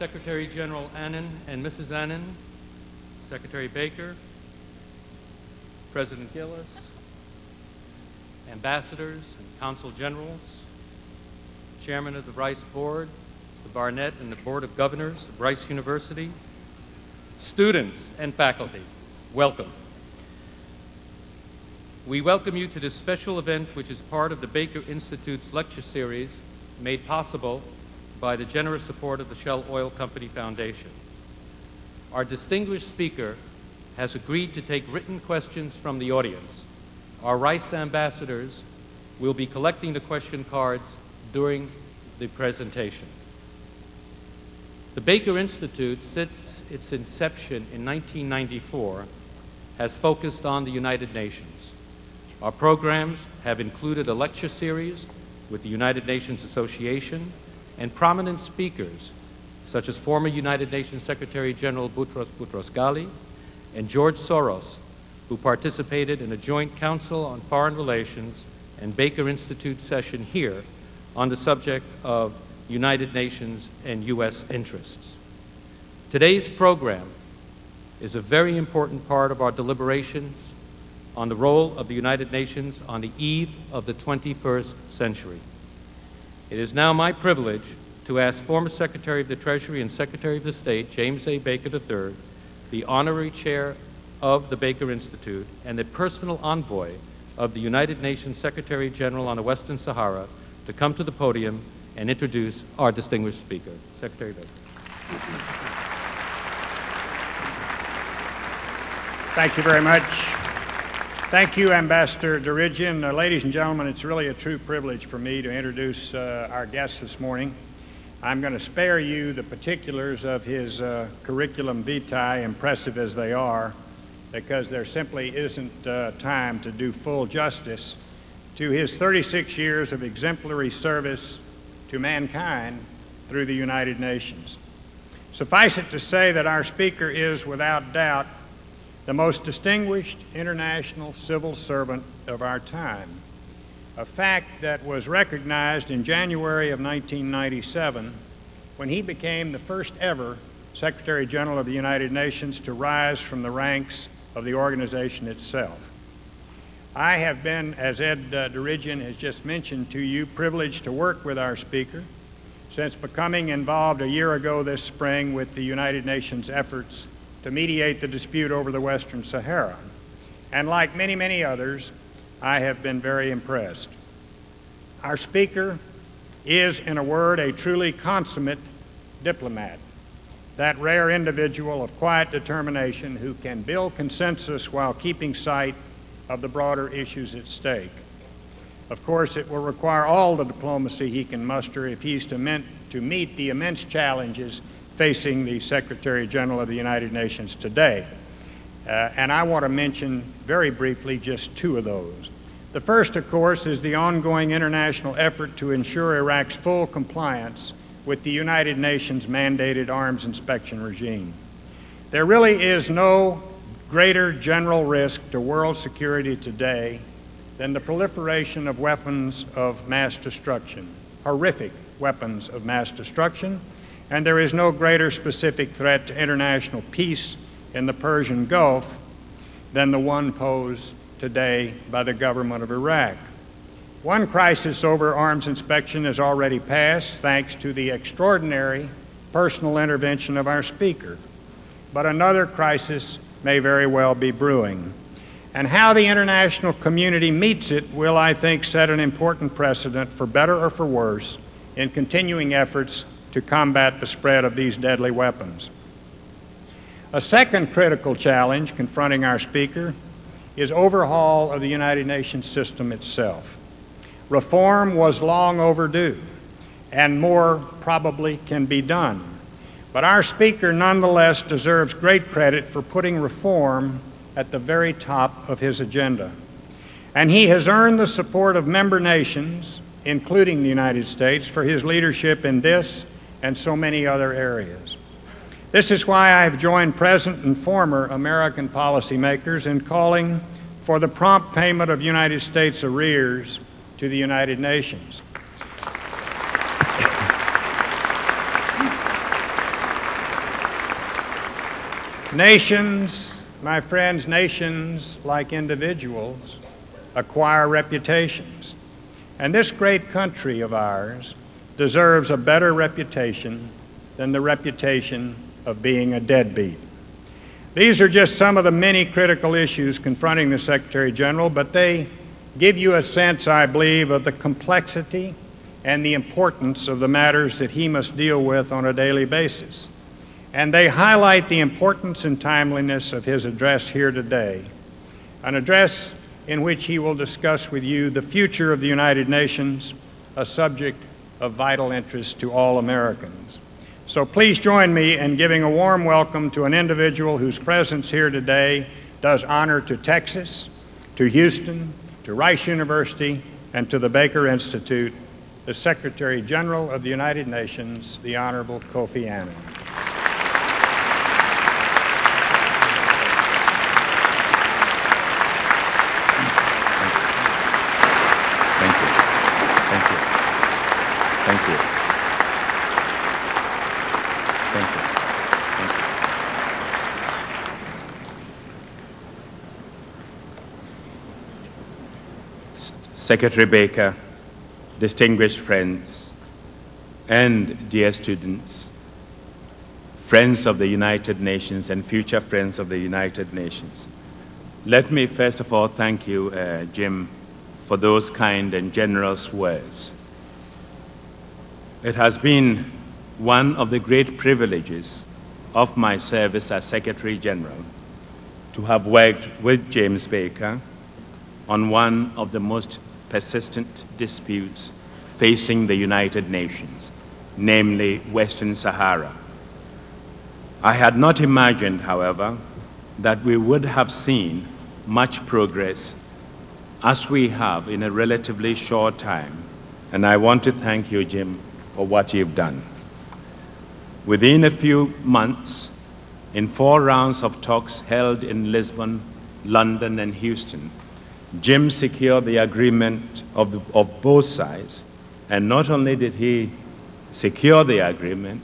Secretary-General Annan and Mrs. Annan, Secretary Baker, President Gillis, ambassadors and consul generals, Chairman of the Rice Board, Mr. Barnett, and the Board of Governors of Rice University, students and faculty, welcome. We welcome you to this special event, which is part of the Baker Institute's lecture series made possible by the generous support of the Shell Oil Company Foundation. Our distinguished speaker has agreed to take written questions from the audience. Our Rice ambassadors will be collecting the question cards during the presentation. The Baker Institute, since its inception in 1994, has focused on the United Nations. Our programs have included a lecture series with the United Nations Association and prominent speakers such as former United Nations Secretary-General Boutros Boutros-Ghali and George Soros, who participated in a joint Council on Foreign Relations and Baker Institute session here on the subject of United Nations and U.S. interests. Today's program is a very important part of our deliberations on the role of the United Nations on the eve of the 21st century. It is now my privilege to ask former Secretary of the Treasury and Secretary of the State, James A. Baker III, the Honorary Chair of the Baker Institute and the personal envoy of the United Nations Secretary-General on the Western Sahara, to come to the podium and introduce our distinguished speaker. Secretary Baker. Thank you very much. Thank you, Ambassador Dirigian. Ladies and gentlemen, it's really a true privilege for me to introduce our guest this morning. I'm going to spare you the particulars of his curriculum vitae, impressive as they are, because there simply isn't time to do full justice to his 36 years of exemplary service to mankind through the United Nations. Suffice it to say that our speaker is, without doubt, the most distinguished international civil servant of our time, a fact that was recognized in January of 1997 when he became the first ever Secretary-General of the United Nations to rise from the ranks of the organization itself. I have been, as Ed Dirigian has just mentioned to you, privileged to work with our speaker since becoming involved a year ago this spring with the United Nations efforts to mediate the dispute over the Western Sahara. And like many, many others, I have been very impressed. Our speaker is, in a word, a truly consummate diplomat, that rare individual of quiet determination who can build consensus while keeping sight of the broader issues at stake. Of course, it will require all the diplomacy he can muster if he's to meet the immense challenges facing the Secretary-General of the United Nations today. And I want to mention very briefly just two of those. The first, of course, is the ongoing international effort to ensure Iraq's full compliance with the United Nations mandated arms inspection regime. There really is no greater general risk to world security today than the proliferation of weapons of mass destruction, horrific weapons of mass destruction, and there is no greater specific threat to international peace in the Persian Gulf than the one posed today by the government of Iraq. One crisis over arms inspection has already passed thanks to the extraordinary personal intervention of our speaker, but another crisis may very well be brewing. And how the international community meets it will, I think, set an important precedent, for better or for worse, in continuing efforts to combat the spread of these deadly weapons. A second critical challenge confronting our speaker is overhaul of the United Nations system itself. Reform was long overdue, and more probably can be done. But our speaker nonetheless deserves great credit for putting reform at the very top of his agenda. And he has earned the support of member nations, including the United States, for his leadership in this and so many other areas. This is why I have joined present and former American policymakers in calling for the prompt payment of United States arrears to the United Nations. Nations, my friends, nations, like individuals, acquire reputations. And this great country of ours deserves a better reputation than the reputation of being a deadbeat. These are just some of the many critical issues confronting the Secretary-General, but they give you a sense, I believe, of the complexity and the importance of the matters that he must deal with on a daily basis. And they highlight the importance and timeliness of his address here today, an address in which he will discuss with you the future of the United Nations, a subject of vital interest to all Americans. So please join me in giving a warm welcome to an individual whose presence here today does honor to Texas, to Houston, to Rice University, and to the Baker Institute, the Secretary-General of the United Nations, the Honorable Kofi Annan. Thank you. Thank you. Thank you. Secretary Baker, distinguished friends, and dear students, friends of the United Nations and future friends of the United Nations, let me first of all thank you, Jim, for those kind and generous words. It has been one of the great privileges of my service as Secretary General to have worked with James Baker on one of the most persistent disputes facing the United Nations, namely Western Sahara. I had not imagined, however, that we would have seen much progress as we have in a relatively short time, and I want to thank you, Jim, for what you've done. Within a few months, in 4 rounds of talks held in Lisbon, London, and Houston, Jim secured the agreement of both sides, and not only did he secure the agreement,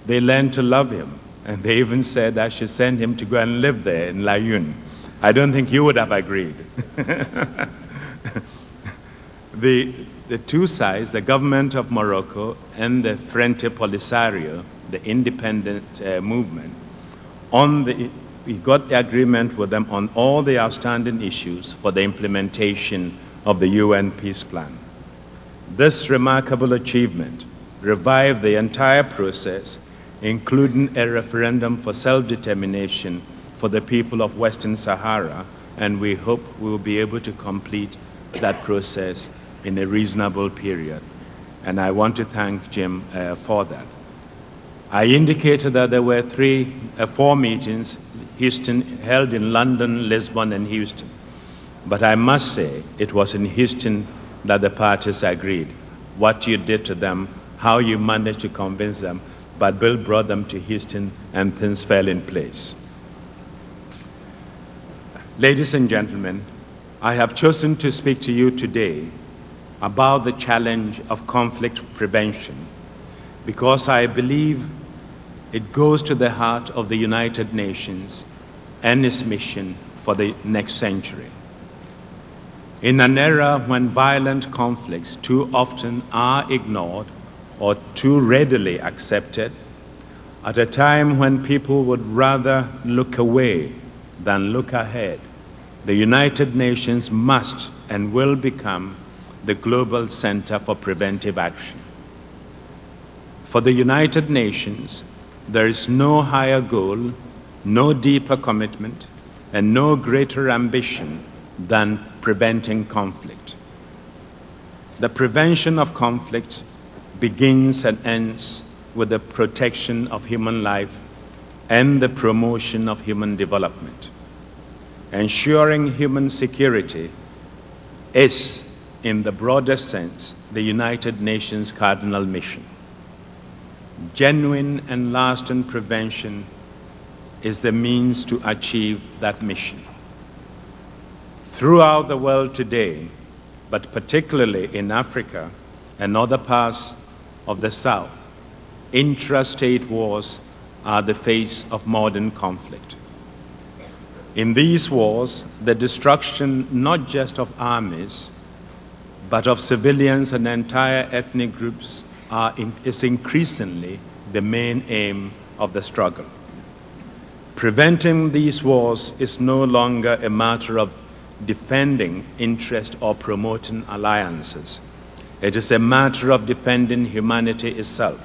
they learned to love him, and they even said I should send him to go and live there in Layun. I don't think you would have agreed. The two sides, the government of Morocco and the Frente Polisario, the independent movement, we got the agreement with them on all the outstanding issues for the implementation of the UN peace plan. This remarkable achievement revived the entire process, including a referendum for self-determination for the people of Western Sahara, and we hope we will be able to complete that process in a reasonable period. And I want to thank Jim for that. I indicated that there were 4 meetings, Houston, held in London, Lisbon, and Houston. But I must say, it was in Houston that the parties agreed. What you did to them, how you managed to convince them, but Bill brought them to Houston and things fell in place. Ladies and gentlemen, I have chosen to speak to you today about the challenge of conflict prevention because I believe it goes to the heart of the United Nations and its mission for the next century. In an era when violent conflicts too often are ignored or too readily accepted, at a time when people would rather look away than look ahead, the United Nations must and will become the global center for preventive action. For the United Nations, there is no higher goal, no deeper commitment, and no greater ambition than preventing conflict. The prevention of conflict begins and ends with the protection of human life and the promotion of human development. Ensuring human security is, in the broadest sense, the United Nations' cardinal mission. Genuine and lasting prevention is the means to achieve that mission. Throughout the world today, but particularly in Africa and other parts of the South, intrastate wars are the face of modern conflict. In these wars, the destruction not just of armies, but of civilians and entire ethnic groups is increasingly the main aim of the struggle. Preventing these wars is no longer a matter of defending interest or promoting alliances. It is a matter of defending humanity itself.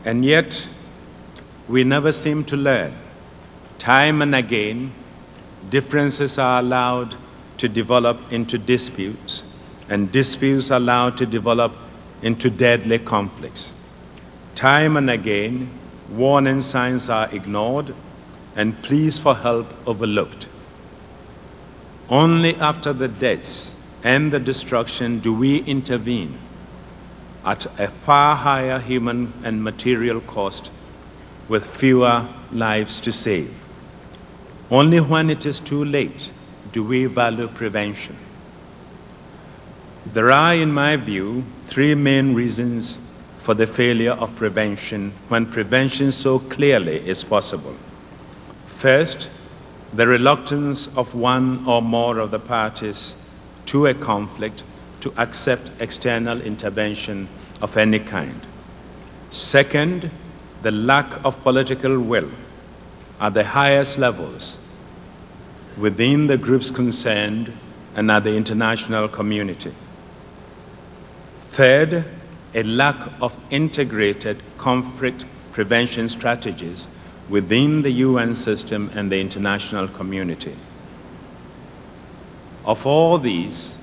And yet, we never seem to learn. Time and again, differences are allowed to develop into disputes, and disputes are allowed to develop into deadly conflicts. Time and again, warning signs are ignored and pleas for help overlooked. Only after the deaths and the destruction do we intervene at a far higher human and material cost with fewer lives to save. Only when it is too late do we value prevention. There are, in my view, three main reasons for the failure of prevention when prevention so clearly is possible. First, the reluctance of one or more of the parties to a conflict to accept external intervention of any kind. Second, the lack of political will at the highest levels within the groups concerned and at the international community. Third, a lack of integrated conflict prevention strategies within the UN system and the international community. Of all these,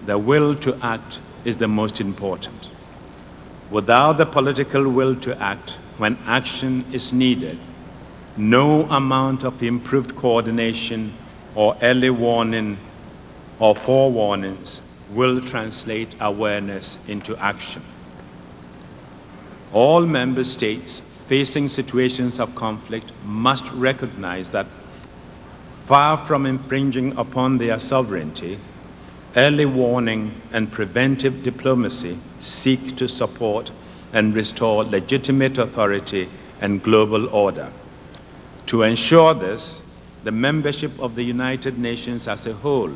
the will to act is the most important. Without the political will to act when action is needed, no amount of improved coordination or early warning or forewarnings will translate awareness into action. All member states facing situations of conflict must recognize that, far from infringing upon their sovereignty, early warning and preventive diplomacy seek to support and restore legitimate authority and global order. To ensure this, the membership of the United Nations as a whole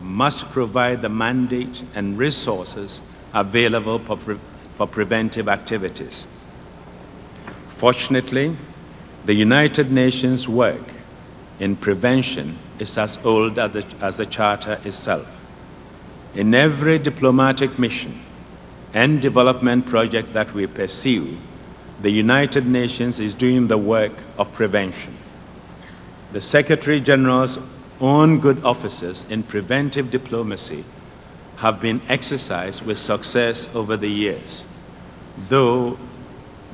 must provide the mandate and resources available for preventive activities. Fortunately, the United Nations work in prevention is as old as the Charter itself. In every diplomatic mission and development project that we pursue, the United Nations is doing the work of prevention. The Secretary-General's own good offices in preventive diplomacy have been exercised with success over the years. Though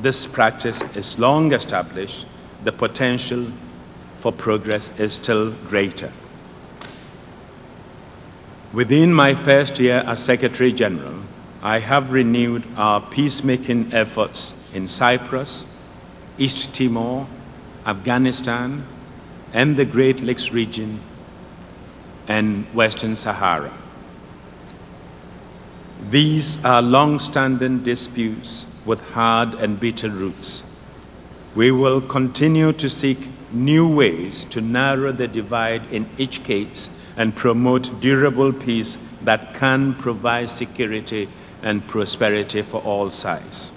this practice is long established, the potential for progress is still greater. Within my first year as Secretary-General, I have renewed our peacemaking efforts in Cyprus, East Timor, Afghanistan, and the Great Lakes region and Western Sahara. These are long-standing disputes with hard and bitter roots. We will continue to seek new ways to narrow the divide in each case and promote durable peace that can provide security and prosperity for all sides.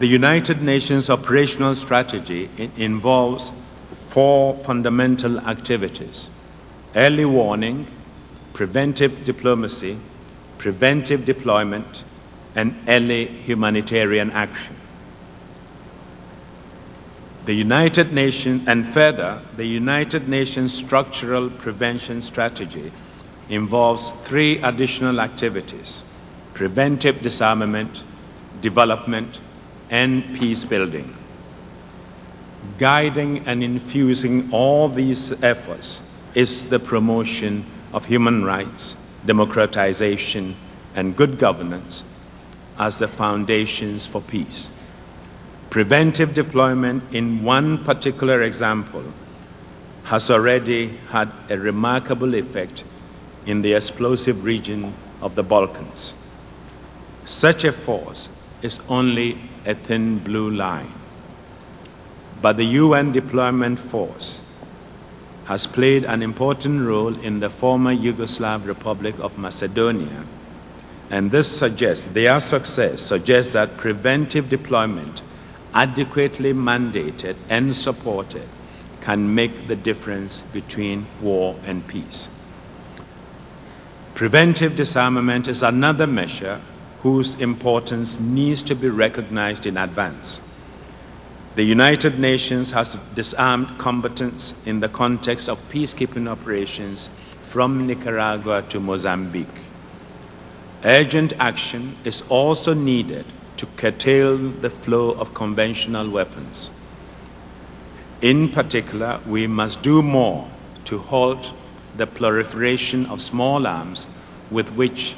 The United Nations operational strategy involves four fundamental activities: early warning, preventive diplomacy, preventive deployment, and early humanitarian action. The United Nations, and further, the United Nations structural prevention strategy involves three additional activities: preventive disarmament, development, and peace building. Guiding and infusing all these efforts is the promotion of human rights, democratization, and good governance as the foundations for peace. Preventive deployment, in one particular example, has already had a remarkable effect in the explosive region of the Balkans. Such a force is only a thin blue line. But the UN deployment force has played an important role in the former Yugoslav Republic of Macedonia, and this suggests, their success suggests that preventive deployment, adequately mandated and supported, can make the difference between war and peace. Preventive disarmament is another measure whose importance needs to be recognized in advance. The United Nations has disarmed combatants in the context of peacekeeping operations from Nicaragua to Mozambique. Urgent action is also needed to curtail the flow of conventional weapons. In particular, we must do more to halt the proliferation of small arms with which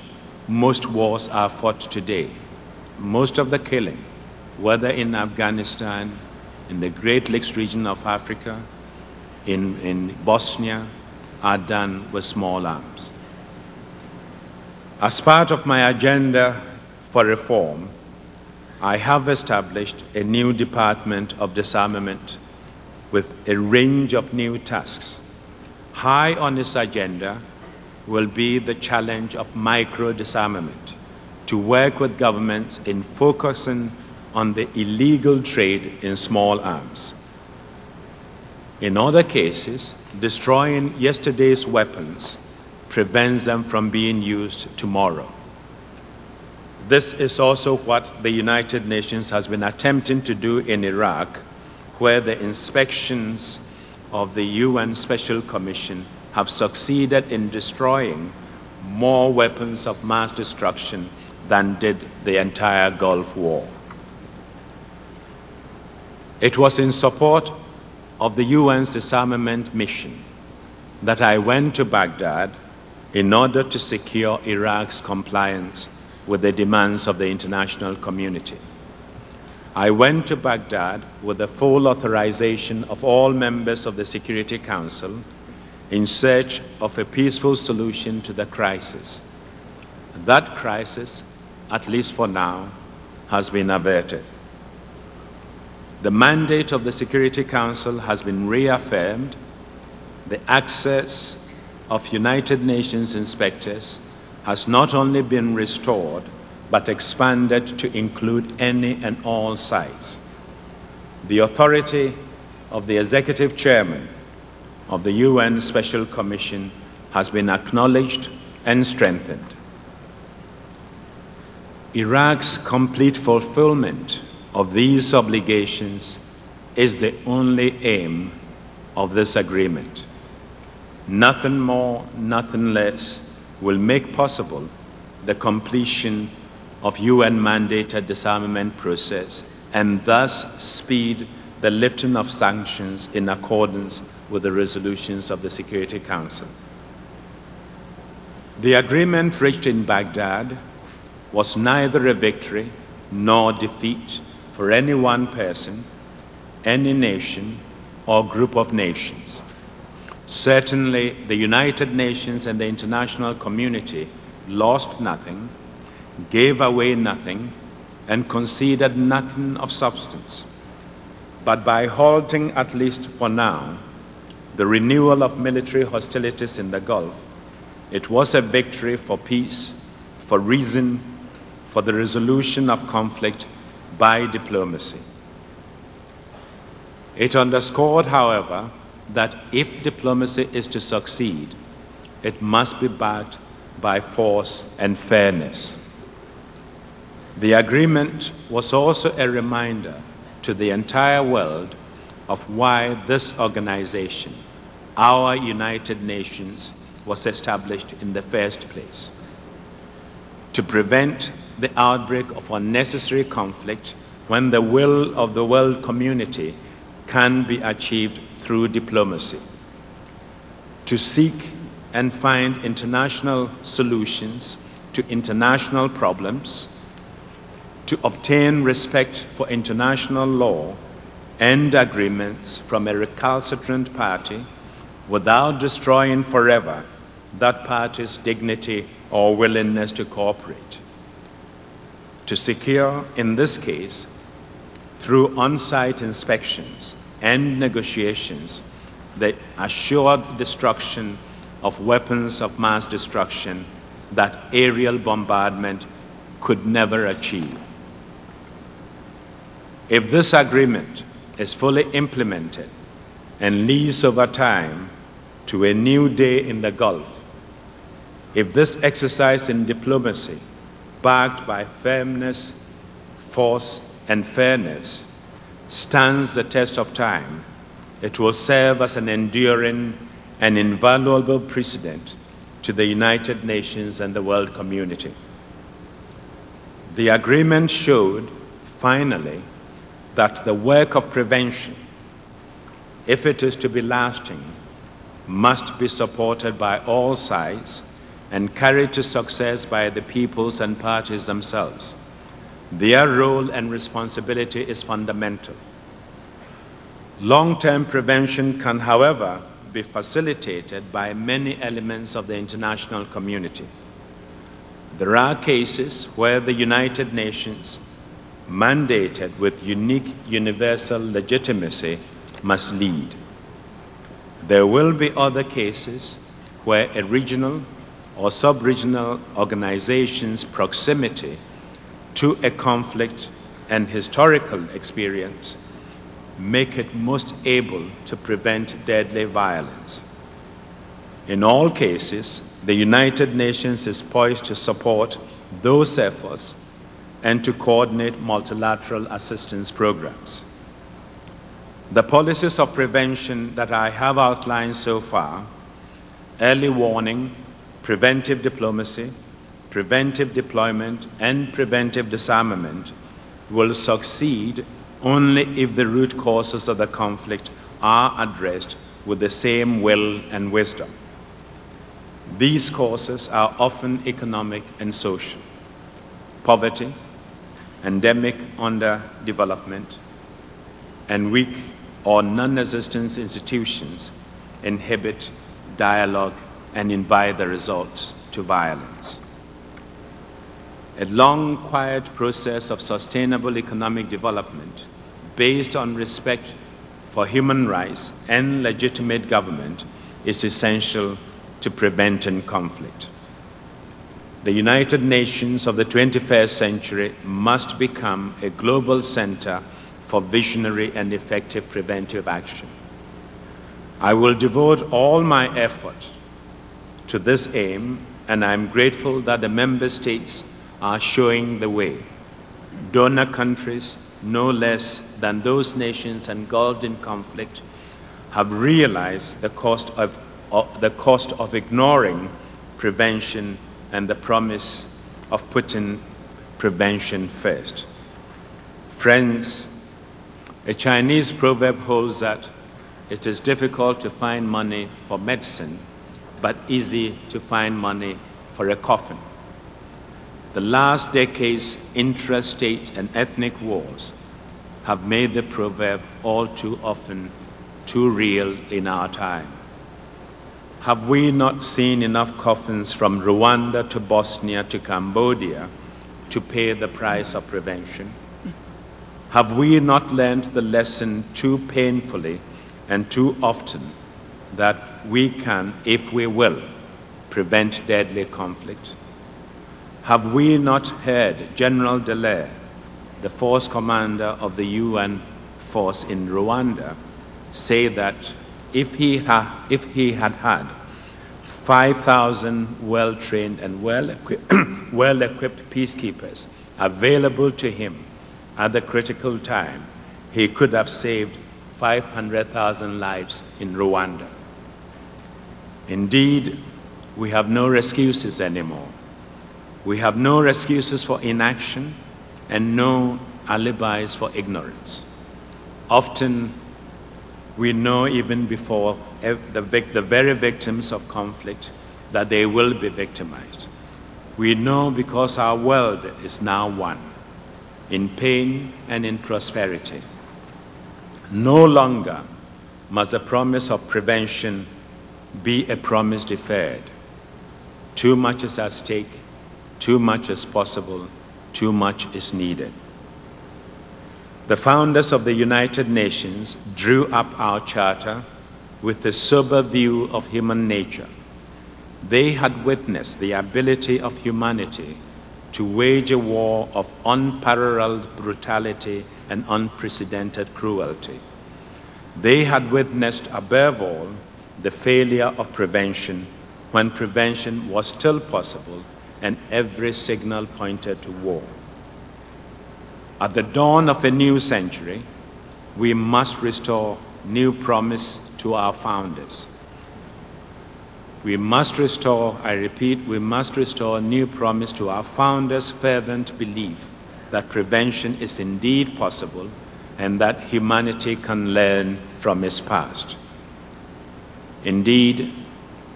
most wars are fought today. Most of the killing, whether in Afghanistan, in the Great Lakes region of Africa, in Bosnia, are done with small arms. As part of my agenda for reform, I have established a new Department of Disarmament with a range of new tasks. High on its agenda will be the challenge of micro-disarmament, to work with governments in focusing on the illegal trade in small arms. In other cases, destroying yesterday's weapons prevents them from being used tomorrow. This is also what the United Nations has been attempting to do in Iraq, where the inspections of the UN Special Commission have succeeded in destroying more weapons of mass destruction than did the entire Gulf War. It was in support of the UN's disarmament mission that I went to Baghdad in order to secure Iraq's compliance with the demands of the international community. I went to Baghdad with the full authorization of all members of the Security Council in search of a peaceful solution to the crisis. That crisis, at least for now, has been averted. The mandate of the Security Council has been reaffirmed. The access of United Nations inspectors has not only been restored, but expanded to include any and all sites. The authority of the Executive Chairman of the UN Special Commission has been acknowledged and strengthened. Iraq's complete fulfillment of these obligations is the only aim of this agreement. Nothing more, nothing less will make possible the completion of UN-mandated disarmament process and thus speed the lifting of sanctions in accordance with the resolutions of the Security Council. The agreement reached in Baghdad was neither a victory nor defeat for any one person, any nation, or group of nations. Certainly, the United Nations and the international community lost nothing, gave away nothing, and conceded nothing of substance. But by halting, at least for now, the renewal of military hostilities in the Gulf, it was a victory for peace, for reason, for the resolution of conflict by diplomacy. It underscored, however, that if diplomacy is to succeed, it must be backed by force and fairness. The agreement was also a reminder to the entire world of why this organization, our United Nations, was established in the first place: to prevent the outbreak of unnecessary conflict when the will of the world community can be achieved through diplomacy, to seek and find international solutions to international problems, to obtain respect for international law and agreements from a recalcitrant party without destroying forever that party's dignity or willingness to cooperate. To secure, in this case, through on-site inspections and negotiations, the assured destruction of weapons of mass destruction that aerial bombardment could never achieve. If this agreement is fully implemented and leads over time to a new day in the Gulf, if this exercise in diplomacy, backed by firmness, force, and fairness, stands the test of time, it will serve as an enduring and invaluable precedent to the United Nations and the world community. The agreement showed, finally, that the work of prevention, if it is to be lasting, must be supported by all sides and carried to success by the peoples and parties themselves. Their role and responsibility is fundamental. Long-term prevention can, however, be facilitated by many elements of the international community. There are cases where the United Nations, mandated with unique universal legitimacy, must lead. There will be other cases where a regional or sub-regional organization's proximity to a conflict and historical experience make it most able to prevent deadly violence. In all cases, the United Nations is poised to support those efforts and to coordinate multilateral assistance programs. The policies of prevention that I have outlined so far, early warning, preventive diplomacy, preventive deployment, and preventive disarmament, will succeed only if the root causes of the conflict are addressed with the same will and wisdom. These causes are often economic and social. Poverty, endemic underdevelopment, and weak or non-existent institutions inhibit dialogue and invite the result to violence. A long, quiet process of sustainable economic development based on respect for human rights and legitimate government is essential to preventing conflict. The United Nations of the 21st century must become a global center for visionary and effective preventive action. I will devote all my effort to this aim, and I am grateful that the member states are showing the way. Donor countries, no less than those nations engulfed in conflict, have realized the cost of ignoring prevention and the promise of putting prevention first. Friends, a Chinese proverb holds that it is difficult to find money for medicine, but easy to find money for a coffin. The last decade's intrastate and ethnic wars have made the proverb all too often too real in our time. Have we not seen enough coffins from Rwanda to Bosnia to Cambodia to pay the price of prevention? Have we not learned the lesson too painfully and too often that we can, if we will, prevent deadly conflict? Have we not heard General Dallaire, the force commander of the UN force in Rwanda, say that if he had had 5,000 well-trained and well-equipped peacekeepers available to him at the critical time, he could have saved 500,000 lives in Rwanda. Indeed, we have no excuses anymore. We have no excuses for inaction and no alibis for ignorance. Often, we know even before the very victims of conflict that they will be victimized. We know because our world is now one, in pain and in prosperity. No longer must the promise of prevention be a promise deferred. Too much is at stake, too much is possible, too much is needed. The founders of the United Nations drew up our charter with a sober view of human nature. They had witnessed the ability of humanity to wage a war of unparalleled brutality and unprecedented cruelty. They had witnessed, above all, the failure of prevention when prevention was still possible and every signal pointed to war. At the dawn of a new century, we must restore new promise to our founders. We must restore, I repeat, we must restore new promise to our founders' fervent belief that prevention is indeed possible and that humanity can learn from its past. Indeed,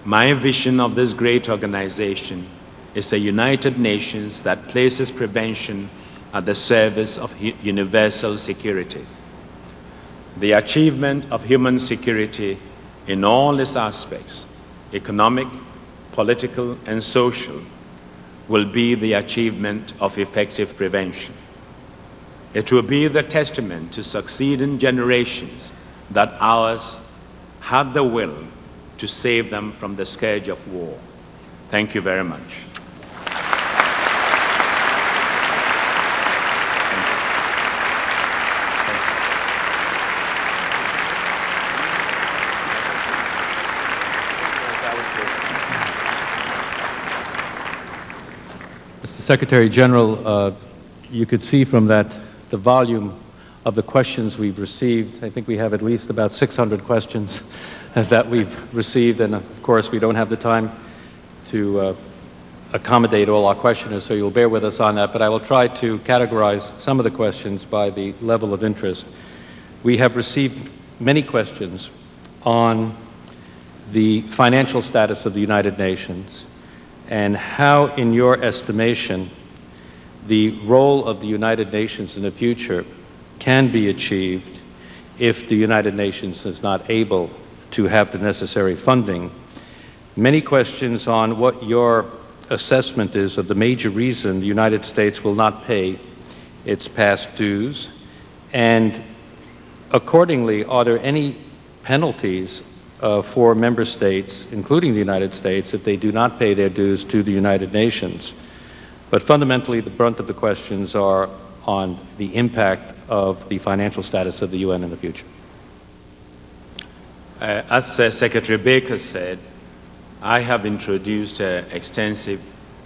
my vision of this great organization is a United Nations that places prevention at the service of universal security. The achievement of human security in all its aspects, economic, political, and social, will be the achievement of effective prevention. It will be the testament to succeeding generations that ours had the will to save them from the scourge of war. Thank you very much. Mr. Secretary-General, you could see from that the volume of the questions we've received. I think we have at least about 600 questions that we've received, and of course we don't have the time to accommodate all our questioners, so you'll bear with us on that, but I will try to categorize some of the questions by the level of interest. We have received many questions on the financial status of the United Nations and how, in your estimation, the role of the United Nations in the future can be achieved if the United Nations is not able to have the necessary funding. Many questions on what your assessment is of the major reason the United States will not pay its past dues, and accordingly, are there any penalties for member states, including the United States, if they do not pay their dues to the United Nations? But fundamentally, the brunt of the questions are on the impact of the financial status of the UN in the future. As Secretary Baker said, I have introduced extensive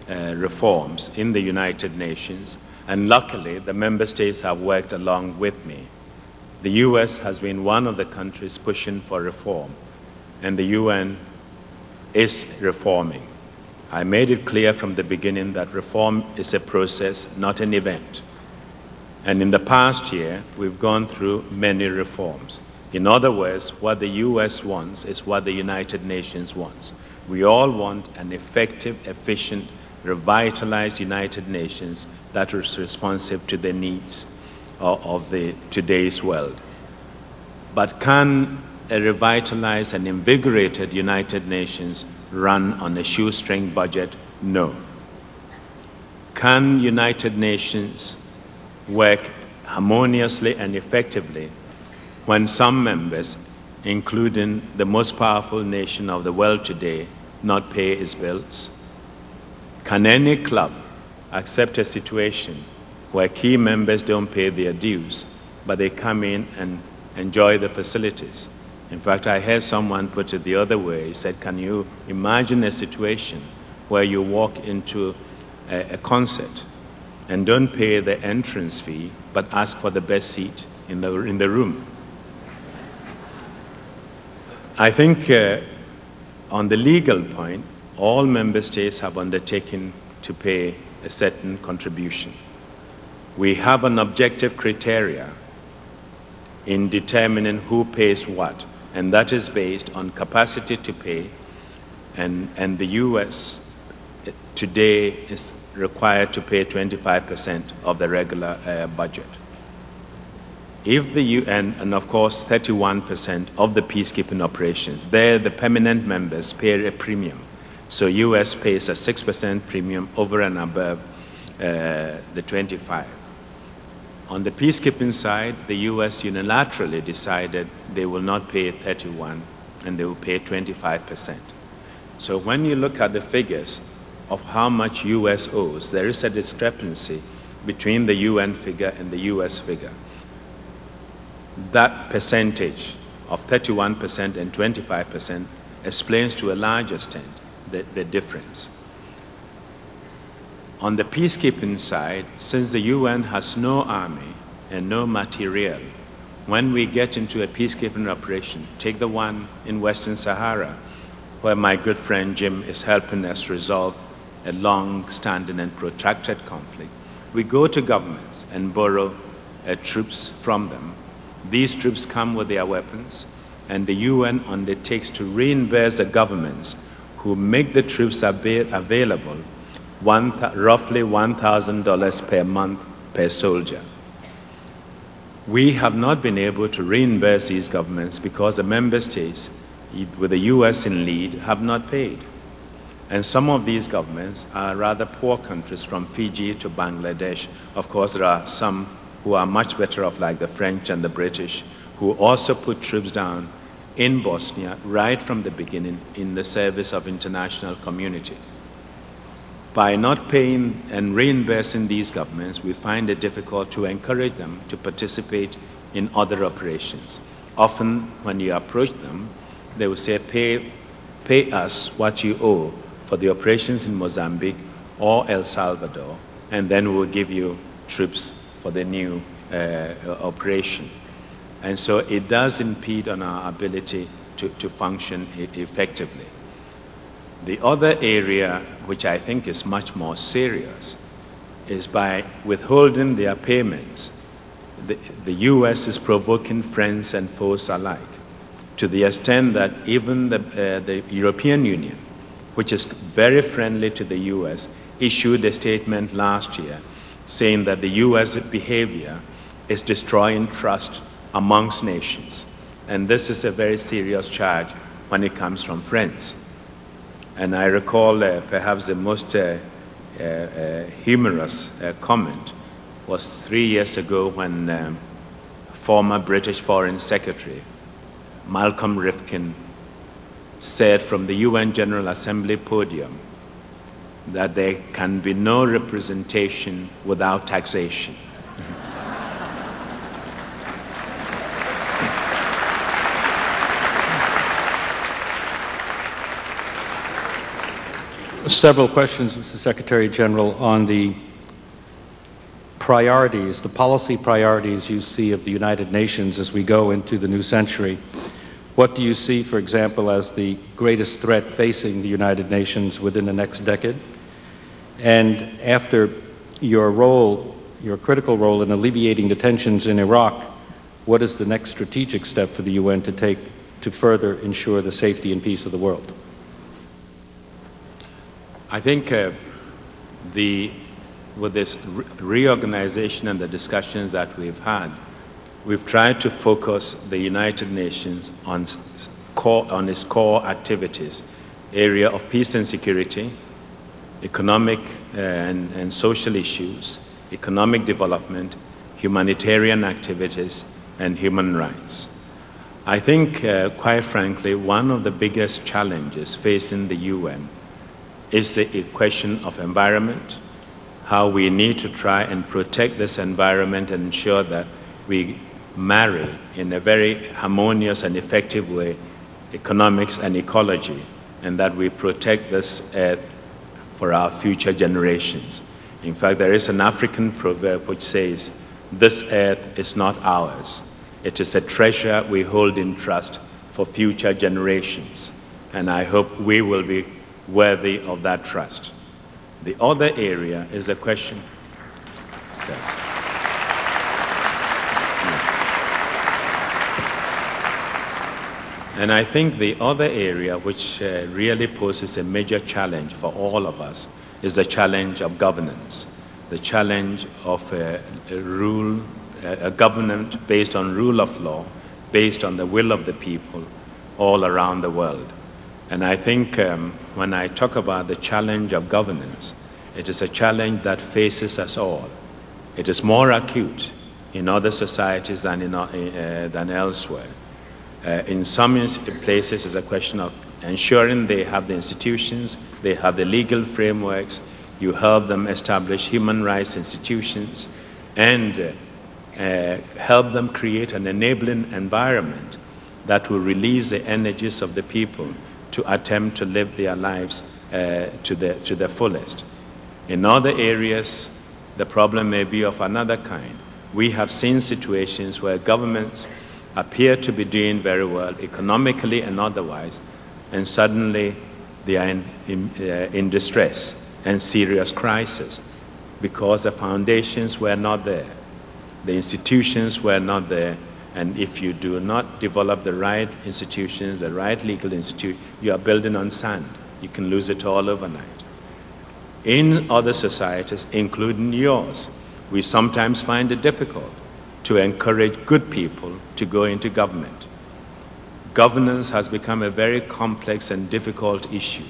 reforms in the United Nations, and luckily the member states have worked along with me. The US has been one of the countries pushing for reform, and the UN is reforming. I made it clear from the beginning that reform is a process, not an event. And in the past year, we've gone through many reforms. In other words, what the US wants is what the United Nations wants. We all want an effective, efficient, revitalized United Nations that is responsive to the needs of today's world. But can a revitalized and invigorated United Nations run on a shoestring budget? No. Can United Nations work harmoniously and effectively when some members, including the most powerful nation of the world today, not pay its bills? Can any club accept a situation where key members don't pay their dues, but they come in and enjoy the facilities? In fact, I heard someone put it the other way. He said, can you imagine a situation where you walk into a concert and don't pay the entrance fee, but ask for the best seat in the room? I think on the legal point, all member states have undertaken to pay a certain contribution. We have an objective criteria in determining who pays what, and that is based on capacity to pay, and the US today is required to pay 25% of the regular budget. If the UN, and of course 31% of the peacekeeping operations, there the permanent members pay a premium. So US pays a 6% premium over and above the 25. On the peacekeeping side, the U.S. unilaterally decided they will not pay 31 and they will pay 25%. So when you look at the figures of how much U.S. owes, there is a discrepancy between the UN figure and the U.S. figure. That percentage of 31% and 25% explains to a large extent the difference. On the peacekeeping side, since the UN has no army and no materiel, when we get into a peacekeeping operation, take the one in Western Sahara, where my good friend Jim is helping us resolve a long-standing and protracted conflict, we go to governments and borrow troops from them. These troops come with their weapons, and the UN undertakes to reimburse the governments who make the troops available roughly $1,000 per month per soldier. We have not been able to reimburse these governments because the member states, with the US in lead, have not paid. And some of these governments are rather poor countries, from Fiji to Bangladesh. Of course, there are some who are much better off, like the French and the British, who also put troops down in Bosnia right from the beginning in the service of international community. By not paying and reimbursing these governments, we find it difficult to encourage them to participate in other operations. Often, when you approach them, they will say, pay us what you owe for the operations in Mozambique or El Salvador, and then we'll give you troops for the new operation. And so it does impede on our ability to function effectively. The other area, which I think is much more serious, is by withholding their payments, the US is provoking friends and foes alike, to the extent that even the European Union, which is very friendly to the US, issued a statement last year saying that the US behavior is destroying trust amongst nations. And this is a very serious charge when it comes from friends. And I recall perhaps the most humorous comment was 3 years ago when former British Foreign Secretary Malcolm Rifkin said from the UN General Assembly podium that there can be no representation without taxation. Several questions, Mr. Secretary-General, on the priorities, the policy priorities you see of the United Nations as we go into the new century. What do you see, for example, as the greatest threat facing the United Nations within the next decade? And after your role, your critical role in alleviating the tensions in Iraq, what is the next strategic step for the UN to take to further ensure the safety and peace of the world? I think with this reorganization and the discussions that we've had, we've tried to focus the United Nations on its core activities, area of peace and security, economic and social issues, economic development, humanitarian activities, and human rights. I think, quite frankly, one of the biggest challenges facing the UN is the question of environment, how we need to try and protect this environment and ensure that we marry in a very harmonious and effective way economics and ecology, and that we protect this earth for our future generations. In fact, there is an African proverb which says, "This earth is not ours. It is a treasure we hold in trust for future generations." And I hope we will be worthy of that trust. The other area is a question. And I think the other area which really poses a major challenge for all of us is the challenge of governance, the challenge of a government based on rule of law, based on the will of the people all around the world. And I think when I talk about the challenge of governance, it is a challenge that faces us all. It is more acute in other societies than elsewhere. In some places, it's a question of ensuring they have the institutions, they have the legal frameworks, you help them establish human rights institutions, and help them create an enabling environment that will release the energies of the people to attempt to live their lives to the fullest. In other areas, the problem may be of another kind. We have seen situations where governments appear to be doing very well economically and otherwise, and suddenly they are in distress and serious crisis because the foundations were not there, the institutions were not there, and if you do not develop the right institutions, the right legal institute, you are building on sand. You can lose it all overnight. In other societies, including yours, we sometimes find it difficult to encourage good people to go into government. Governance has become a very complex and difficult issue,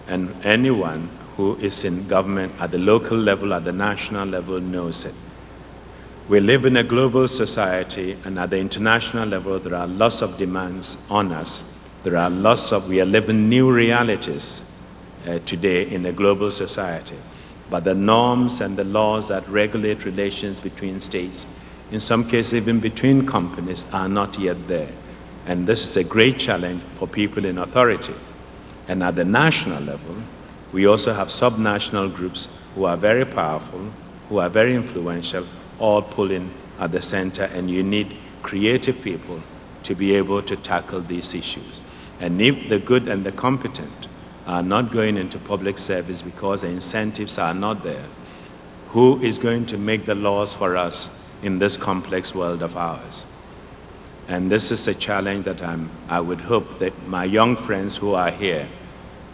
and anyone who is in government at the local level, at the national level, knows it. We live in a global society, and at the international level, there are lots of demands on us. We are living new realities today in a global society. But the norms and the laws that regulate relations between states, in some cases even between companies, are not yet there. And this is a great challenge for people in authority. And at the national level, we also have subnational groups who are very powerful, who are very influential, all pulling at the center, and you need creative people to be able to tackle these issues. And if the good and the competent are not going into public service because the incentives are not there, who is going to make the laws for us in this complex world of ours? And this is a challenge that I would hope that my young friends who are here,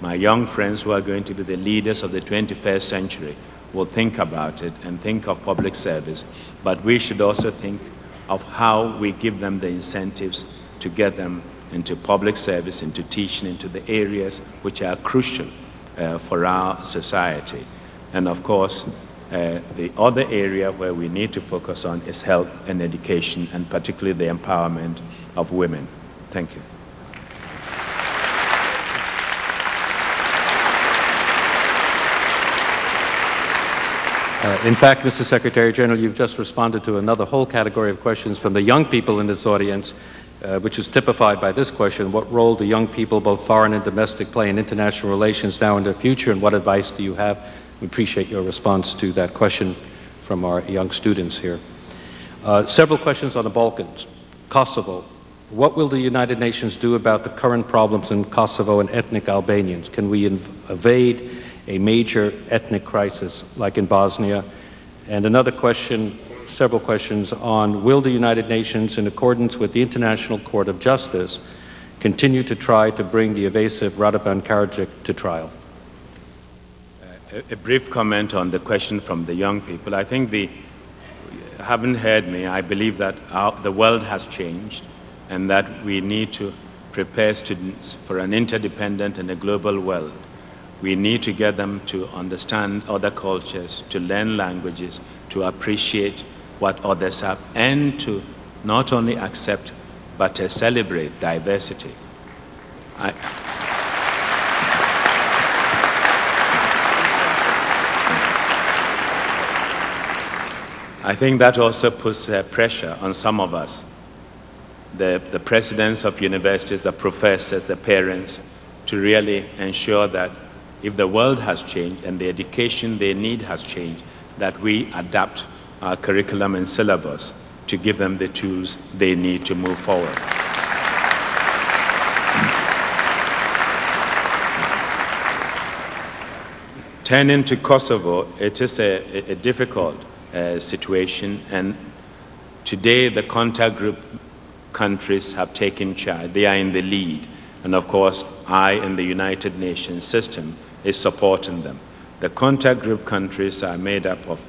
my young friends who are going to be the leaders of the 21st century, will think about it and think of public service. But we should also think of how we give them the incentives to get them into public service, into teaching, into the areas which are crucial for our society. And of course, the other area where we need to focus on is health and education, and particularly the empowerment of women. Thank you. In fact, Mr. Secretary-General, you've just responded to another whole category of questions from the young people in this audience, which is typified by this question: what role do young people, both foreign and domestic, play in international relations now and in the future, and what advice do you have? We appreciate your response to that question from our young students here. Several questions on the Balkans. Kosovo. What will the United Nations do about the current problems in Kosovo and ethnic Albanians? Can we evade a major ethnic crisis like in Bosnia? And another question, several questions on, will the United Nations, in accordance with the International Court of Justice, continue to try to bring the evasive Radovan Karadzic to trial? A brief comment on the question from the young people. I think haven't heard me, I believe that the world has changed, and that we need to prepare students for an interdependent and a global world. We need to get them to understand other cultures, to learn languages, to appreciate what others have, and to not only accept, but to celebrate diversity. I think that also puts pressure on some of us, the presidents of universities, the professors, the parents, to really ensure that if the world has changed and the education they need has changed, that we adapt our curriculum and syllabus to give them the tools they need to move forward. Turning to Kosovo, it is a difficult situation, and today the contact group countries have taken charge. They are in the lead, and of course I, in the United Nations system, is supporting them. The contact group countries are made up of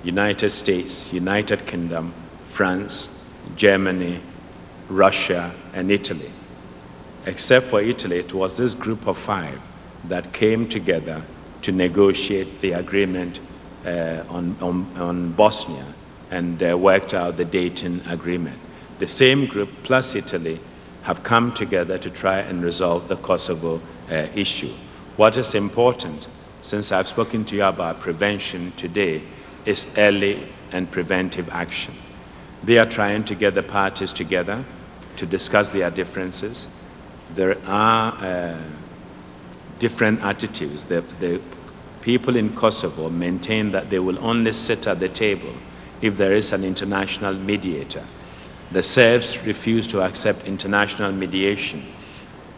United States, United Kingdom, France, Germany, Russia, and Italy. Except for Italy, it was this group of 5 that came together to negotiate the agreement on Bosnia and worked out the Dayton Agreement. The same group plus Italy have come together to try and resolve the Kosovo issue. What is important, since I've spoken to you about prevention today, is early and preventive action. They are trying to get the parties together to discuss their differences. There are different attitudes. The people in Kosovo maintain that they will only sit at the table if there is an international mediator. The Serbs refuse to accept international mediation.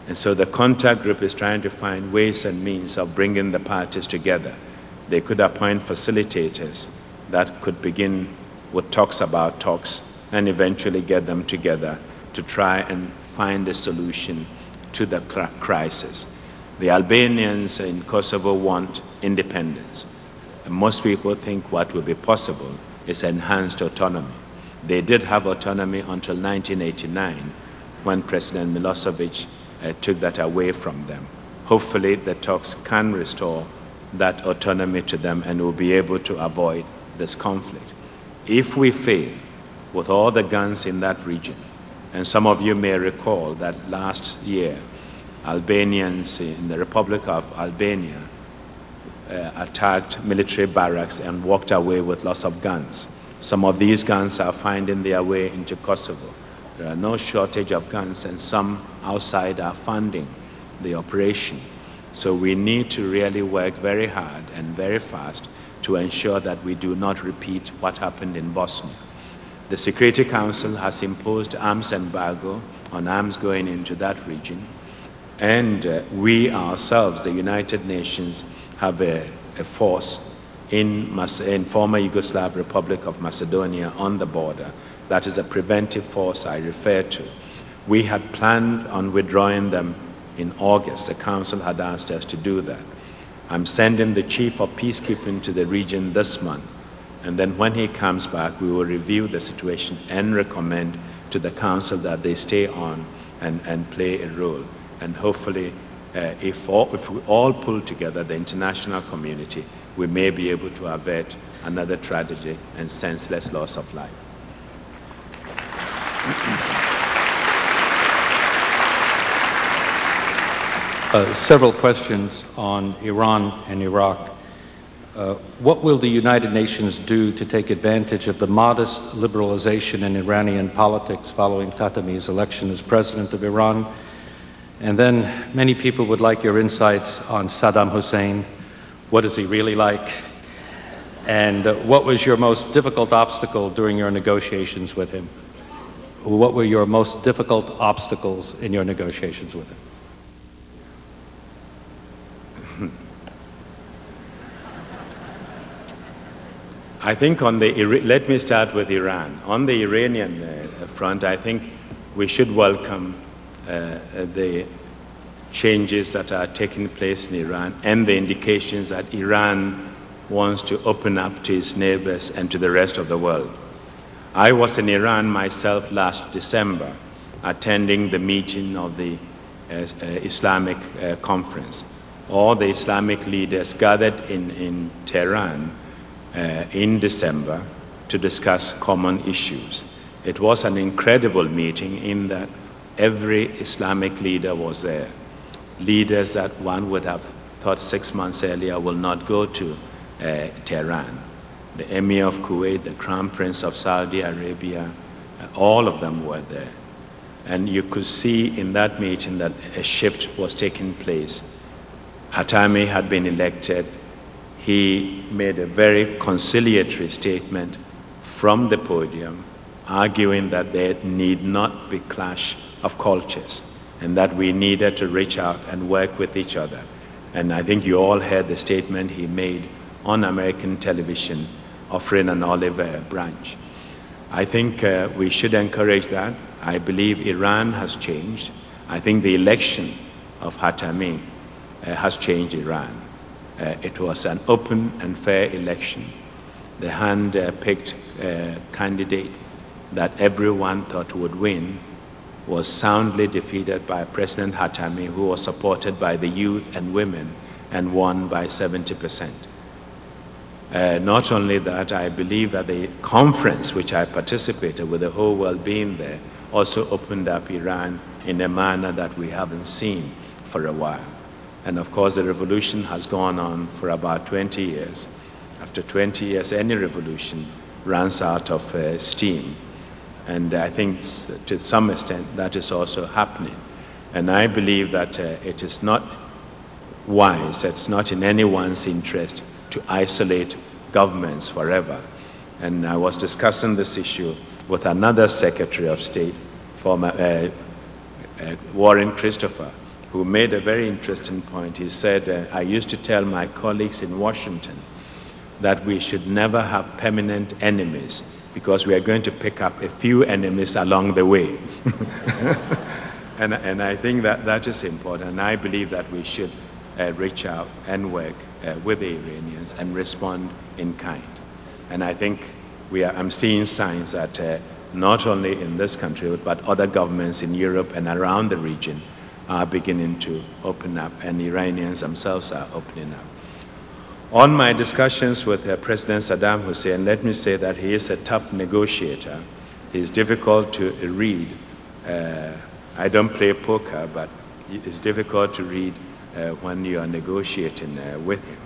And so the contact group is trying to find ways and means of bringing the parties together. They could appoint facilitators that could begin with talks about talks and eventually get them together to try and find a solution to the crisis. The Albanians in Kosovo want independence. And most people think what will be possible is enhanced autonomy. They did have autonomy until 1989 when President Milosevic took that away from them. Hopefully the talks can restore that autonomy to them and we'll be able to avoid this conflict. If we fail with all the guns in that region, and some of you may recall that last year, Albanians in the Republic of Albania attacked military barracks and walked away with lots of guns. Some of these guns are finding their way into Kosovo. There are no shortage of guns, and some outside are funding the operation. So we need to really work very hard and very fast to ensure that we do not repeat what happened in Bosnia. The Security Council has imposed arms embargo on arms going into that region, and we ourselves, the United Nations, have a force in former Yugoslav Republic of Macedonia on the border. That is a preventive force I refer to. We had planned on withdrawing them in August. The Council had asked us to do that. I'm sending the Chief of Peacekeeping to the region this month, and then when he comes back, we will review the situation and recommend to the Council that they stay on and play a role. And hopefully, if we all pull together, the international community, we may be able to avert another tragedy and senseless loss of life. Several questions on Iran and Iraq. What will the United Nations do to take advantage of the modest liberalization in Iranian politics following Khatami's election as president of Iran? And then many people would like your insights on Saddam Hussein. What is he really like? And what was your most difficult obstacle during your negotiations with him? What were your most difficult obstacles in your negotiations with him? I think let me start with Iran. On the Iranian front, I think we should welcome the changes that are taking place in Iran and the indications that Iran wants to open up to its neighbors and to the rest of the world. I was in Iran myself last December attending the meeting of the Islamic conference. All the Islamic leaders gathered in Tehran in December to discuss common issues. It was an incredible meeting in that every Islamic leader was there. Leaders that one would have thought 6 months earlier will not go to Tehran. The Emir of Kuwait, the Crown Prince of Saudi Arabia, all of them were there. And you could see in that meeting that a shift was taking place. Khatami had been elected. He made a very conciliatory statement from the podium, arguing that there need not be clash of cultures and that we needed to reach out and work with each other. And I think you all heard the statement he made on American television offering an olive branch. I think we should encourage that. I believe Iran has changed. I think the election of Khatami has changed Iran. It was an open and fair election. The hand-picked candidate that everyone thought would win was soundly defeated by President Khatami, who was supported by the youth and women and won by 70%. Not only that, I believe that the conference which I participated with the whole world being there also opened up Iran in a manner that we haven't seen for a while. And of course, the revolution has gone on for about 20 years. After 20 years, any revolution runs out of steam. And I think to some extent that is also happening. And I believe that it is not wise, it's not in anyone's interest to isolate governments forever. And I was discussing this issue with another Secretary of State, former Warren Christopher, who made a very interesting point. He said, I used to tell my colleagues in Washington that we should never have permanent enemies because we are going to pick up a few enemies along the way. and I think that that is important. And I believe that we should reach out and work with the Iranians and respond in kind. And I think I'm seeing signs that not only in this country, but other governments in Europe and around the region are beginning to open up, and Iranians themselves are opening up. On my discussions with President Saddam Hussein, let me say that he is a tough negotiator. He's difficult to read. I don't play poker, but it's difficult to read when you are negotiating with him.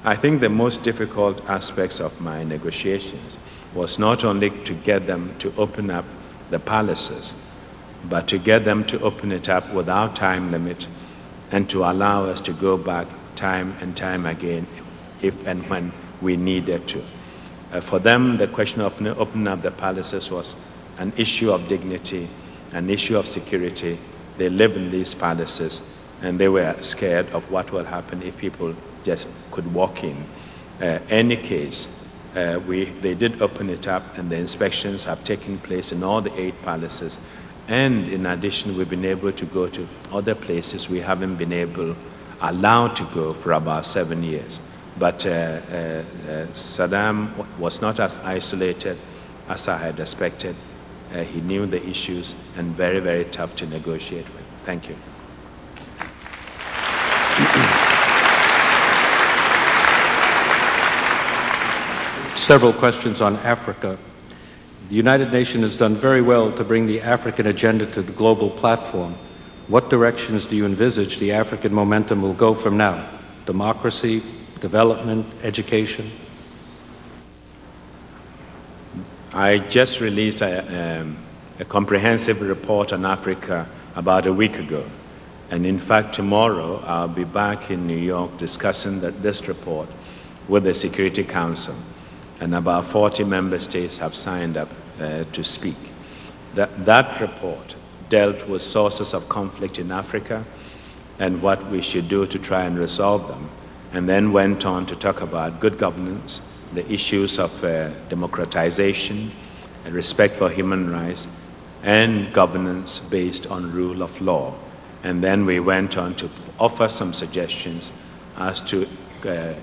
I think the most difficult aspects of my negotiations was not only to get them to open up the palaces, but to get them to open it up without time limit and to allow us to go back time and time again if and when we needed to. For them, the question of opening up the palaces was an issue of dignity, an issue of security. They live in these palaces and they were scared of what will happen if people just could walk in. Any case, they did open it up and the inspections have taken place in all the 8 palaces. And in addition, we've been able to go to other places we haven't been allowed to go for about 7 years. But Saddam was not as isolated as I had expected. He knew the issues and very, very tough to negotiate with. Thank you. Several questions on Africa. The United Nations has done very well to bring the African agenda to the global platform. What directions do you envisage the African momentum will go from now? Democracy, development, education? I just released a comprehensive report on Africa about a week ago. And in fact, tomorrow I'll be back in New York discussing this report with the Security Council. And about 40 member states have signed up to speak. That report dealt with sources of conflict in Africa and what we should do to try and resolve them, and then went on to talk about good governance, the issues of democratization, and respect for human rights, and governance based on rule of law. And then we went on to offer some suggestions as to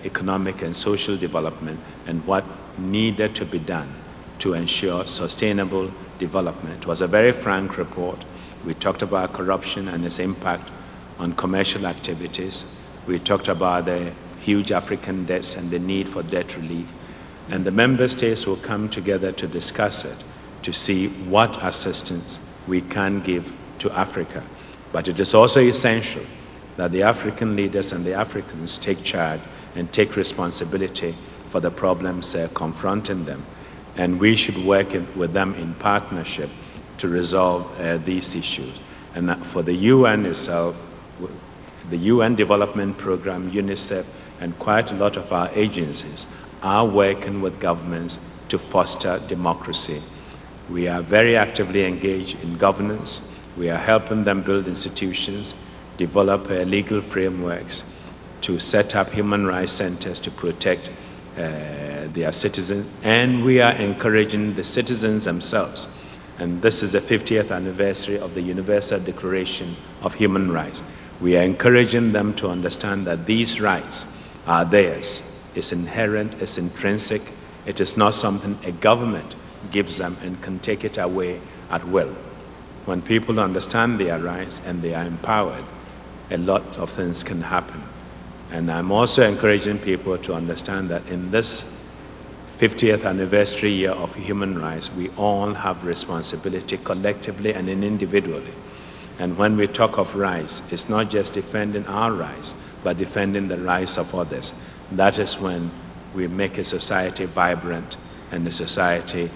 economic and social development and what needed to be done to ensure sustainable development. It was a very frank report. We talked about corruption and its impact on commercial activities. We talked about the huge African debts and the need for debt relief. And the member states will come together to discuss it, to see what assistance we can give to Africa. But it is also essential that the African leaders and the Africans take charge and take responsibility for the problems confronting them. And we should work with them in partnership to resolve these issues. And for the UN itself, the UN Development Program, UNICEF, and quite a lot of our agencies are working with governments to foster democracy. We are very actively engaged in governance. We are helping them build institutions, develop legal frameworks, to set up human rights centers to protect their citizens, and we are encouraging the citizens themselves. And this is the 50th anniversary of the Universal Declaration of Human Rights. We are encouraging them to understand that these rights are theirs. It's inherent, it's intrinsic. It is not something a government gives them and can take it away at will. When people understand their rights and they are empowered, a lot of things can happen. And I'm also encouraging people to understand that in this 50th anniversary year of human rights, we all have responsibility collectively and individually. And when we talk of rights, it's not just defending our rights, but defending the rights of others. That is when we make a society vibrant and the society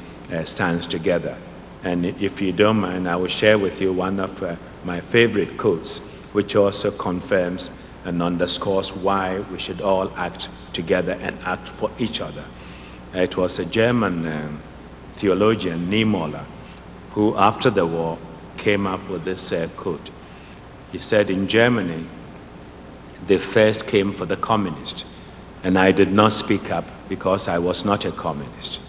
stands together. And if you don't mind, I will share with you one of my favorite quotes, which also confirms and underscores why we should all act together and act for each other. It was a German theologian, Niemöller, who after the war came up with this quote. He said, in Germany, they first came for the communist, and I did not speak up because I was not a communist.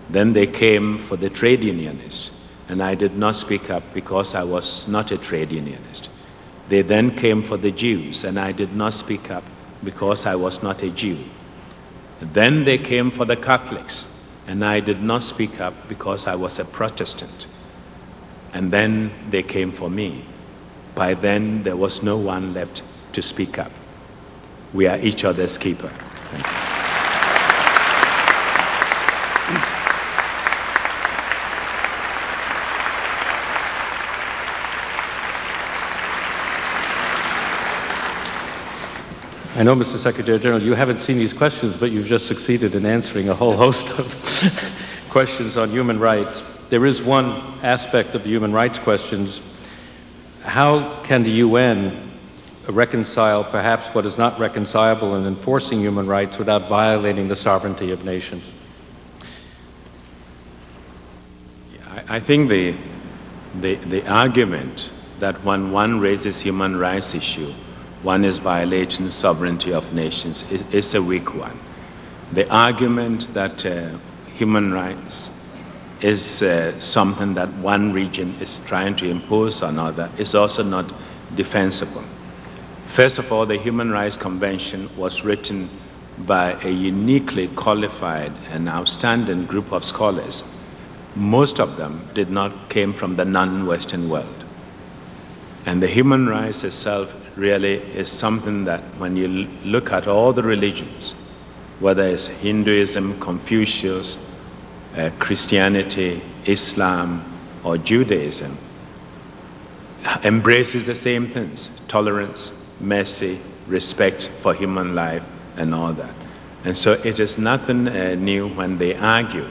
Then they came for the trade unionist, and I did not speak up because I was not a trade unionist. They then came for the Jews, and I did not speak up because I was not a Jew. Then they came for the Catholics, and I did not speak up because I was a Protestant. And then they came for me. By then, there was no one left to speak up. We are each other's keeper. Thank you. I know, Mr. Secretary-General, you haven't seen these questions, but you've just succeeded in answering a whole host of questions on human rights. There is one aspect of the human rights questions. How can the UN reconcile perhaps what is not reconcilable in enforcing human rights without violating the sovereignty of nations? I think the argument that when one raises human rights issue, one is violating sovereignty of nations is a weak one. The argument that human rights is something that one region is trying to impose on another is also not defensible. First of all, the Human Rights Convention was written by a uniquely qualified and outstanding group of scholars. Most of them came from the non-Western world. And the human rights itself really is something that when you look at all the religions, whether it's Hinduism, Confucius, Christianity, Islam, or Judaism, embraces the same things: tolerance, mercy, respect for human life, and all that. And so it is nothing new when they argue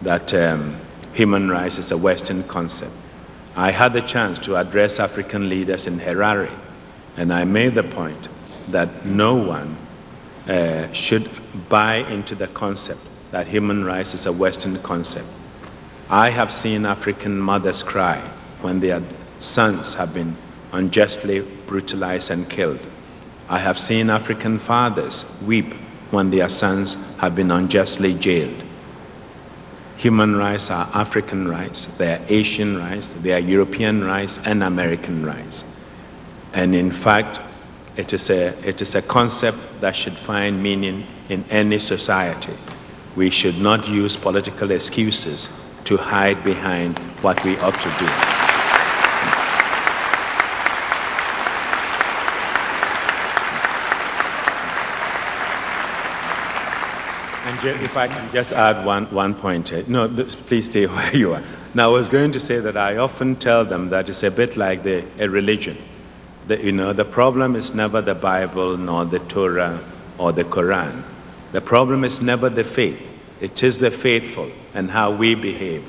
that human rights is a Western concept. I had the chance to address African leaders in Harare, and I made the point that no one should buy into the concept that human rights is a Western concept. I have seen African mothers cry when their sons have been unjustly brutalized and killed. I have seen African fathers weep when their sons have been unjustly jailed. Human rights are African rights, they are Asian rights, they are European rights, and American rights. And in fact, it is a concept that should find meaning in any society. We should not use political excuses to hide behind what we ought to do. And if I can just add one point here. No, please stay where you are. Now, I was going to say that I often tell them that it's a bit like a religion. The problem is never the Bible, nor the Torah, or the Quran. The problem is never the faith. It is the faithful and how we behave.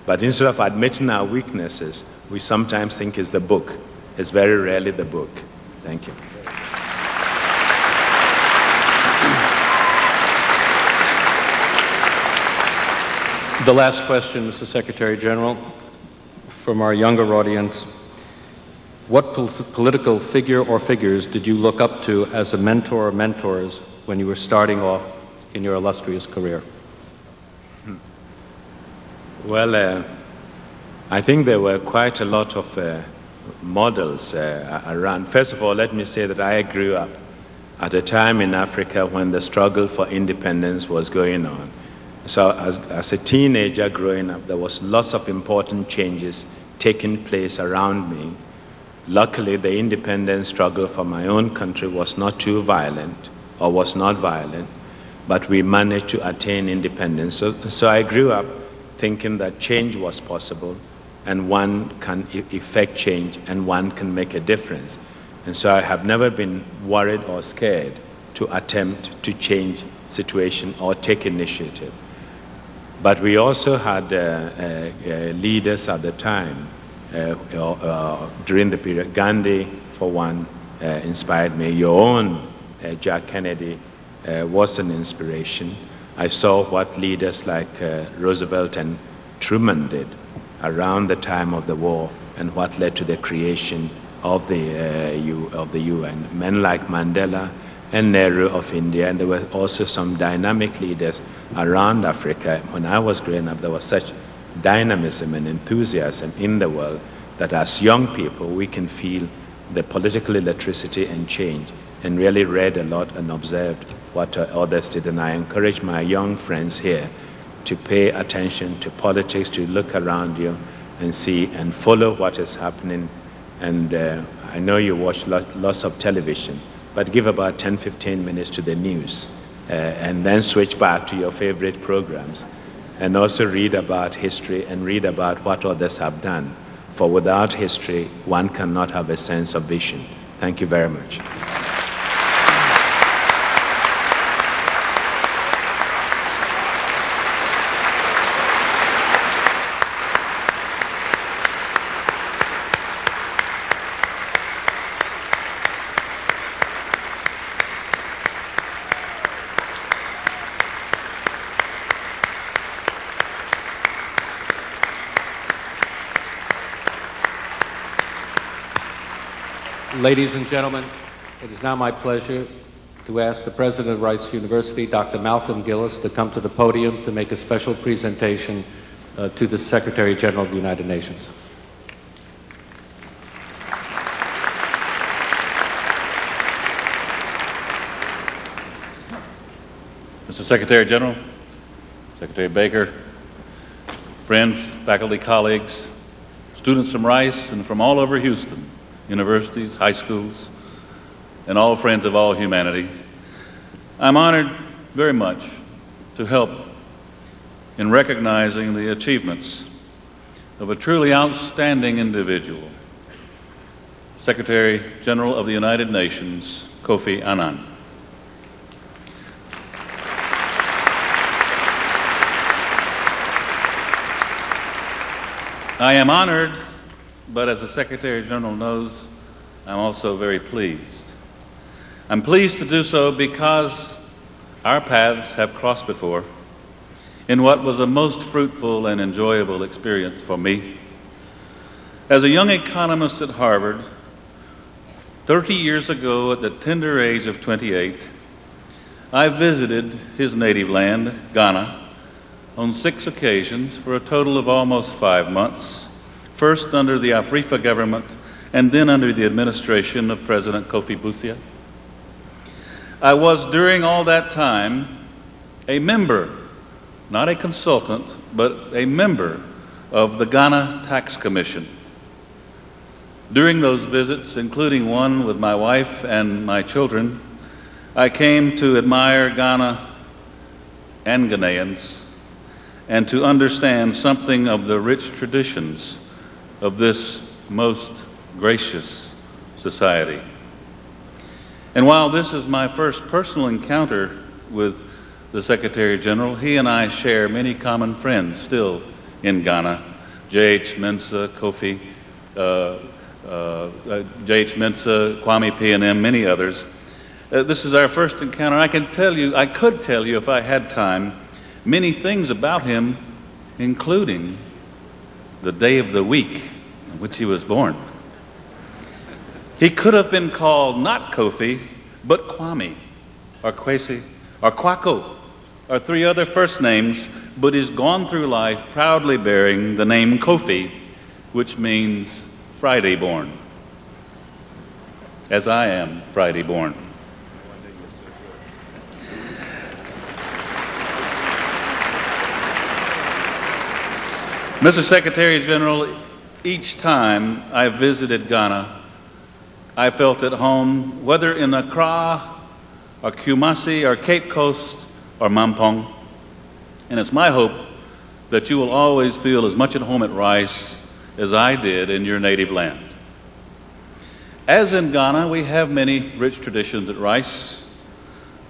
But instead of admitting our weaknesses, we sometimes think it's the book. It's very rarely the book. Thank you. The last question, Mr. Secretary-General, from our younger audience. What political figure or figures did you look up to as a mentor or mentors when you were starting off in your illustrious career? Well, I think there were quite a lot of models around. First of all, let me say that I grew up at a time in Africa when the struggle for independence was going on. So as a teenager growing up, there was lots of important changes taking place around me. Luckily, the independence struggle for my own country was not too violent, or was not violent, but we managed to attain independence. So I grew up thinking that change was possible, and one can effect change, and one can make a difference. And so I have never been worried or scared to attempt to change situation or take initiative. But we also had leaders at the time, during the period. Gandhi, for one, inspired me. Your own Jack Kennedy was an inspiration. I saw what leaders like Roosevelt and Truman did around the time of the war, and what led to the creation of the UN. Men like Mandela and Nehru of India, and there were also some dynamic leaders around Africa. When I was growing up, there was such dynamism and enthusiasm in the world that as young people, we can feel the political electricity and change, and really read a lot and observed what others did. And I encourage my young friends here to pay attention to politics, to look around you and see and follow what is happening. And I know you watch lots of television, but give about 10-15 minutes to the news, and then switch back to your favorite programs. And also read about history and read about what others have done. For without history, one cannot have a sense of vision. Thank you very much. Ladies and gentlemen, it is now my pleasure to ask the President of Rice University, Dr. Malcolm Gillis, to come to the podium to make a special presentation to the Secretary-General of the United Nations. Mr. Secretary-General, Secretary Baker, friends, faculty, colleagues, students from Rice and from all over Houston, universities, high schools, and all friends of all humanity, I'm honored very much to help in recognizing the achievements of a truly outstanding individual, Secretary-General of the United Nations, Kofi Annan. I am honored, but as the Secretary-General knows, I'm also very pleased. I'm pleased to do so because our paths have crossed before in what was a most fruitful and enjoyable experience for me. As a young economist at Harvard, 30 years ago at the tender age of 28, I visited his native land, Ghana, on 6 occasions for a total of almost 5 months, first under the Afrifa government and then under the administration of President Kofi Annan. I was during all that time a member, not a consultant, but a member of the Ghana Tax Commission. During those visits, including one with my wife and my children, I came to admire Ghana and Ghanaians and to understand something of the rich traditions of this most gracious society. And while this is my first personal encounter with the Secretary-General, he and I share many common friends still in Ghana. J.H. Mensah, Kofi, J.H. Mensah, Kwame P&M, many others. This is our first encounter. I could tell you if I had time, many things about him, including the day of the week in which he was born. He could have been called not Kofi, but Kwame, or Kwesi, or Kwako, or 3 other first names, but he's gone through life proudly bearing the name Kofi, which means Friday born, as I am Friday born. Mr. Secretary-General, each time I visited Ghana, I felt at home, whether in Accra or Kumasi or Cape Coast or Mampong. And it's my hope that you will always feel as much at home at Rice as I did in your native land. As in Ghana, we have many rich traditions at Rice.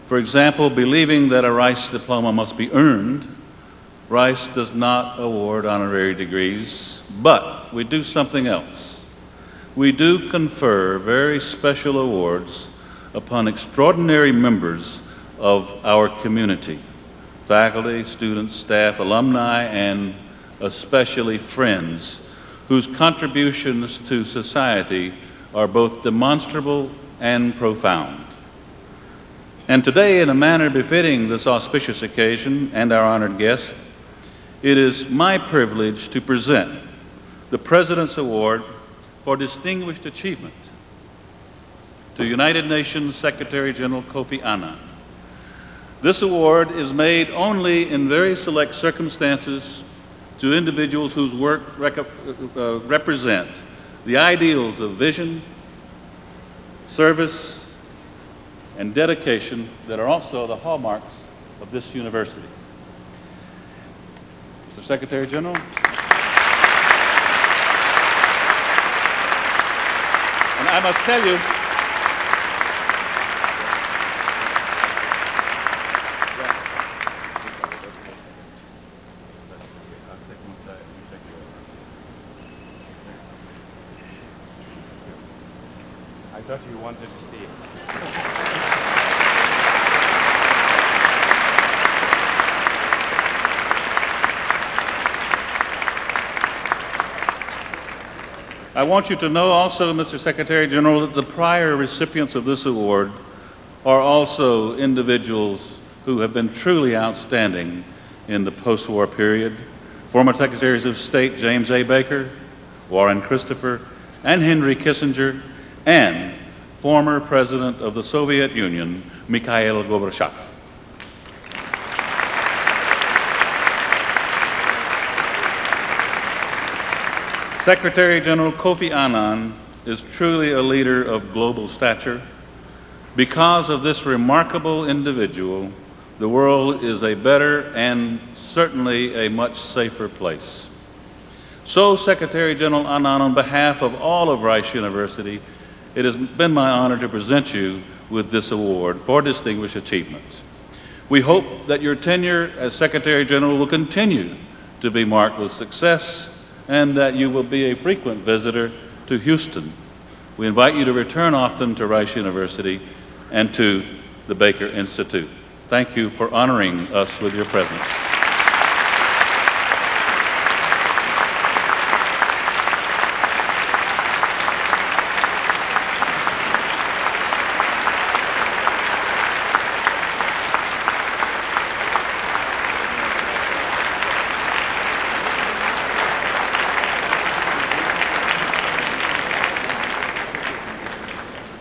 For example, believing that a Rice diploma must be earned, Rice does not award honorary degrees, but we do something else. We do confer very special awards upon extraordinary members of our community, faculty, students, staff, alumni, and especially friends, whose contributions to society are both demonstrable and profound. And today, in a manner befitting this auspicious occasion and our honored guest, it is my privilege to present the President's Award for Distinguished Achievement to United Nations Secretary-General Kofi Annan. This award is made only in very select circumstances to individuals whose work represent the ideals of vision, service, and dedication that are also the hallmarks of this university. Mr. Secretary General. And I must tell you, I thought you wanted to see it. I want you to know also, Mr. Secretary General, that the prior recipients of this award are also individuals who have been truly outstanding in the post-war period. Former Secretaries of State James A. Baker, Warren Christopher, and Henry Kissinger, and former President of the Soviet Union, Mikhail Gorbachev. Secretary General Kofi Annan is truly a leader of global stature. Because of this remarkable individual, the world is a better and certainly a much safer place. So, Secretary General Annan, on behalf of all of Rice University, it has been my honor to present you with this award for distinguished achievement. We hope that your tenure as Secretary General will continue to be marked with success and that you will be a frequent visitor to Houston. We invite you to return often to Rice University and to the Baker Institute. Thank you for honoring us with your presence.